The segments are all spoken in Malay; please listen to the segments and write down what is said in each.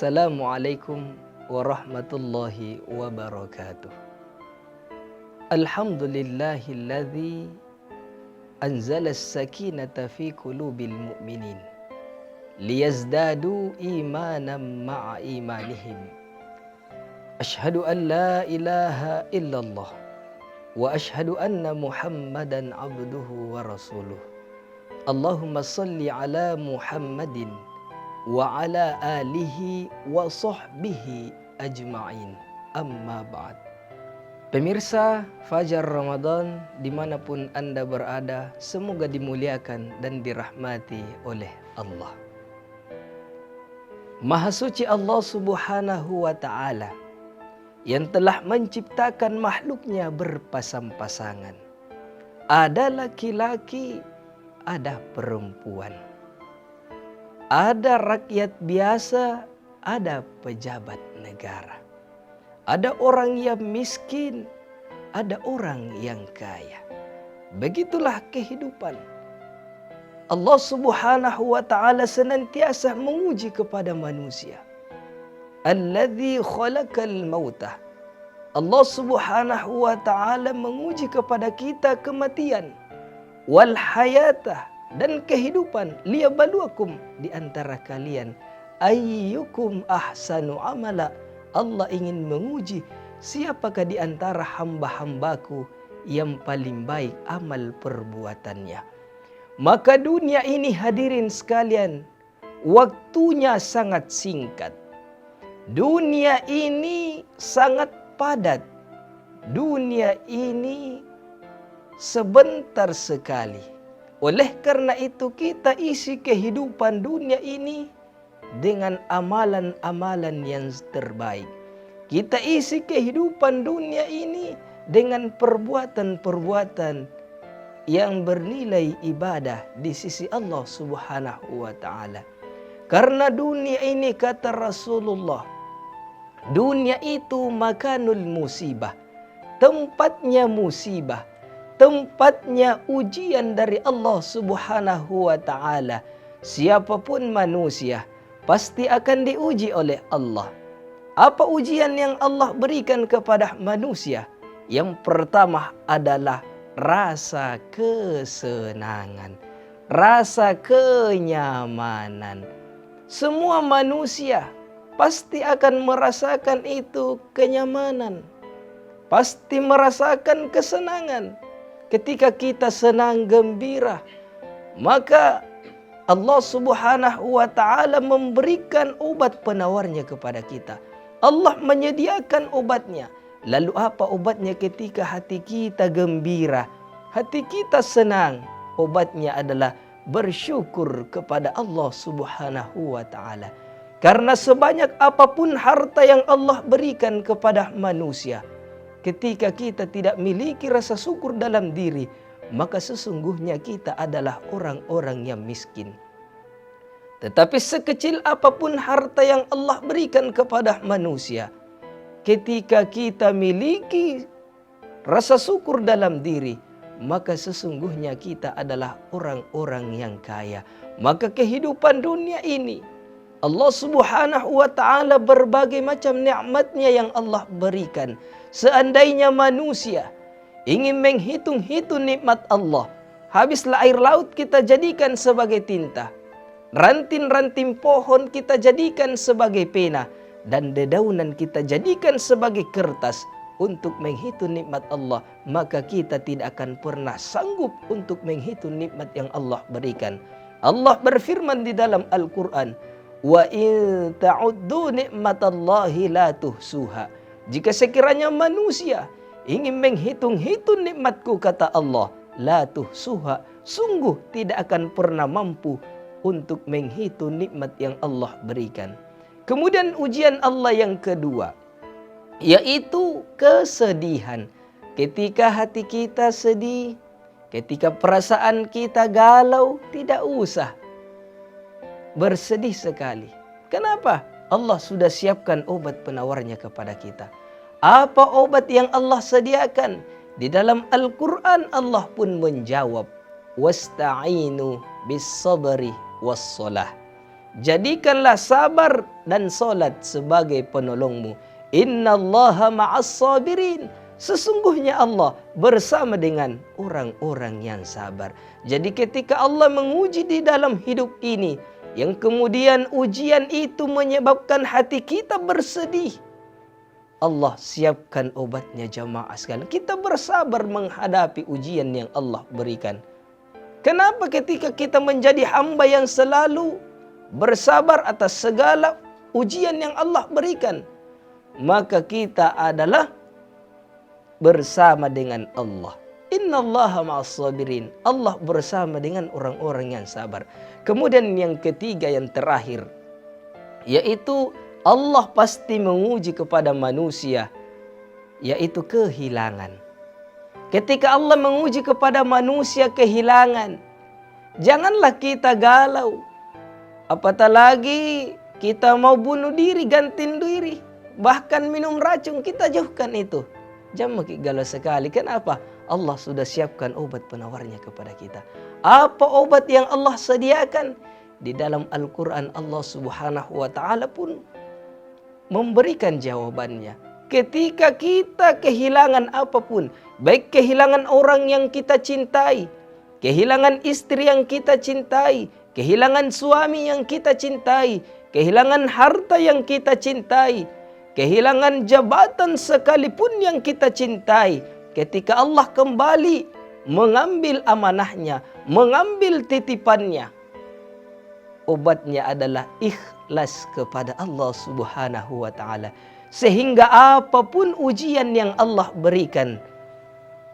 Assalamualaikum warahmatullahi wabarakatuh. Alhamdulillahilladzi anzala as-sakinata fi qulubil mu'minin liyazdadu imanan ma'a imanihim. Ashhadu an la ilaha illallah wa ashhadu anna Muhammadan abduhu wa rasuluh. Allahumma salli ala Muhammadin wa ala alihi wa sahbihi ajma'in. Amma ba'd. Pemirsa Fajar Ramadan dimanapun Anda berada, semoga dimuliakan dan dirahmati oleh Allah. Maha suci Allah Subhanahu wa ta'ala yang telah menciptakan makhluknya berpasang-pasangan. Ada laki-laki, ada perempuan. Ada rakyat biasa, ada pejabat negara. Ada orang yang miskin, ada orang yang kaya. Begitulah kehidupan. Allah Subhanahu wa ta'ala senantiasa menguji kepada manusia. Alladzi khalaqal mauta. Allah Subhanahu wa ta'ala menguji kepada kita kematian. Wal hayata, dan kehidupan, liyabluwakum, di antara kalian ayyukum ahsanu amala. Allah ingin menguji siapakah di antara hamba-hambaku yang paling baik amal perbuatannya. Maka dunia ini hadirin sekalian, waktunya sangat singkat. Dunia ini sangat padat. Dunia ini sebentar sekali. Oleh karena itu kita isi kehidupan dunia ini dengan amalan-amalan yang terbaik. Kita isi kehidupan dunia ini dengan perbuatan-perbuatan yang bernilai ibadah di sisi Allah Subhanahu wa ta'ala. Karena dunia ini, kata Rasulullah, dunia itu makanul musibah, tempatnya musibah, tempatnya ujian dari Allah Subhanahu wa ta'ala. Siapapun manusia pasti akan diuji oleh Allah. Apa ujian yang Allah berikan kepada manusia? Yang pertama adalah rasa kesenangan, rasa kenyamanan. Semua manusia pasti akan merasakan itu kenyamanan, pasti merasakan kesenangan. Ketika kita senang gembira, maka Allah Subhanahu wa ta'ala memberikan obat penawarnya kepada kita. Allah menyediakan obatnya. Lalu apa obatnya ketika hati kita gembira, hati kita senang? Obatnya adalah bersyukur kepada Allah Subhanahu wa ta'ala. Karena sebanyak apapun harta yang Allah berikan kepada manusia, ketika kita tidak memiliki rasa syukur dalam diri, maka sesungguhnya kita adalah orang-orang yang miskin. Tetapi sekecil apapun harta yang Allah berikan kepada manusia, ketika kita miliki rasa syukur dalam diri, maka sesungguhnya kita adalah orang-orang yang kaya. Maka kehidupan dunia ini, Allah Subhanahu wa ta'ala berbagai macam nikmatnya yang Allah berikan. Seandainya manusia ingin menghitung-hitung nikmat Allah, habislah air laut kita jadikan sebagai tinta, ranting-ranting pohon kita jadikan sebagai pena, dan dedaunan kita jadikan sebagai kertas untuk menghitung nikmat Allah, maka kita tidak akan pernah sanggup untuk menghitung nikmat yang Allah berikan. Allah berfirman di dalam Al-Quran, wa in ta'uddu nikmatallahi la tuhsuha. Jika sekiranya manusia ingin menghitung-hitung nikmatku, kata Allah, la tuhsuha, sungguh tidak akan pernah mampu untuk menghitung nikmat yang Allah berikan. Kemudian ujian Allah yang kedua, yaitu kesedihan. Ketika hati kita sedih, ketika perasaan kita galau, tidak usah bersedih sekali. Kenapa? Allah sudah siapkan obat penawarnya kepada kita. Apa obat yang Allah sediakan? Di dalam Al-Quran Allah pun menjawab, wasta'inu bis sabri was salah. Jadikanlah sabar dan solat sebagai penolongmu. Innallaha ma'as sabirin. Sesungguhnya Allah bersama dengan orang-orang yang sabar. Jadi ketika Allah menguji di dalam hidup ini, yang kemudian ujian itu menyebabkan hati kita bersedih, Allah siapkan obatnya jamaah sekalian. Kita bersabar menghadapi ujian yang Allah berikan. Kenapa ketika kita menjadi hamba yang selalu bersabar atas segala ujian yang Allah berikan, maka kita adalah bersama dengan Allah. Innallaha ma'as sabirin. Allah bersama dengan orang-orang yang sabar. Kemudian yang ketiga, yang terakhir, yaitu Allah pasti menguji kepada manusia, yaitu kehilangan. Ketika Allah menguji kepada manusia kehilangan, janganlah kita galau. Apatah lagi kita mau bunuh diri, ganti diri, bahkan minum racun, kita jauhkan itu. Jangan galau sekali. Kenapa? Allah sudah siapkan obat penawarnya kepada kita. Apa obat yang Allah sediakan? Di dalam Al-Quran Allah Subhanahu wa ta'ala pun memberikan jawabannya. Ketika kita kehilangan apapun, baik kehilangan orang yang kita cintai, kehilangan istri yang kita cintai, kehilangan suami yang kita cintai, kehilangan harta yang kita cintai, kehilangan jabatan sekalipun yang kita cintai, ketika Allah kembali mengambil amanahnya, mengambil titipannya, obatnya adalah ikhlas kepada Allah Subhanahu wa ta'ala. Sehingga apapun ujian yang Allah berikan,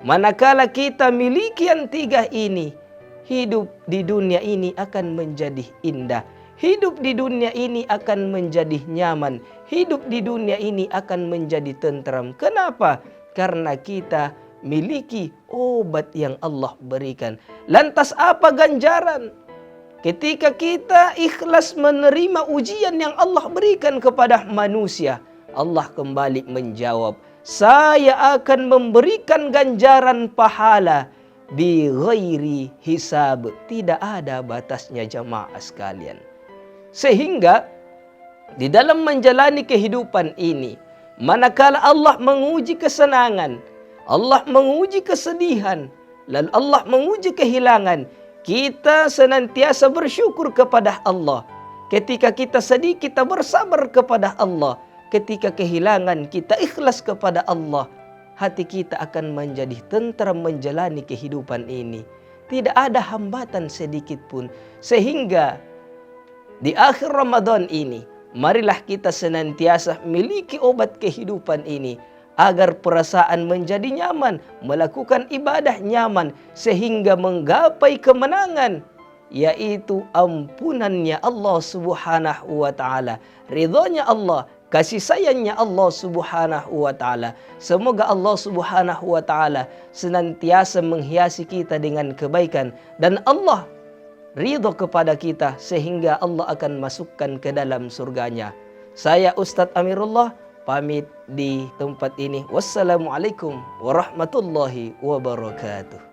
manakala kita miliki yang tiga ini, hidup di dunia ini akan menjadi indah. Hidup di dunia ini akan menjadi nyaman. Hidup di dunia ini akan menjadi tentram. Kenapa? Karena kita miliki obat yang Allah berikan. Lantas apa ganjaran? Ketika kita ikhlas menerima ujian yang Allah berikan kepada manusia, Allah kembali menjawab, saya akan memberikan ganjaran pahala bi ghairi hisab. Tidak ada batasnya jamaah sekalian. Sehingga di dalam menjalani kehidupan ini, manakala Allah menguji kesenangan, Allah menguji kesedihan, lalu Allah menguji kehilangan, kita senantiasa bersyukur kepada Allah. Ketika kita sedih, kita bersabar kepada Allah. Ketika kehilangan, kita ikhlas kepada Allah. Hati kita akan menjadi tentram menjalani kehidupan ini. Tidak ada hambatan sedikit pun. Sehingga di akhir Ramadan ini, marilah kita senantiasa miliki obat kehidupan ini, agar perasaan menjadi nyaman, melakukan ibadah nyaman, sehingga menggapai kemenangan, yaitu ampunannya Allah Subhanahu wa ta'ala, ridhonya Allah, kasih sayangnya Allah Subhanahu wa ta'ala. Semoga Allah Subhanahu wa ta'ala senantiasa menghiasi kita dengan kebaikan, dan Allah ridho kepada kita, sehingga Allah akan masukkan ke dalam surganya. Saya Ustadz Amirullah pamit di tempat ini. Wassalamualaikum warahmatullahi wabarakatuh.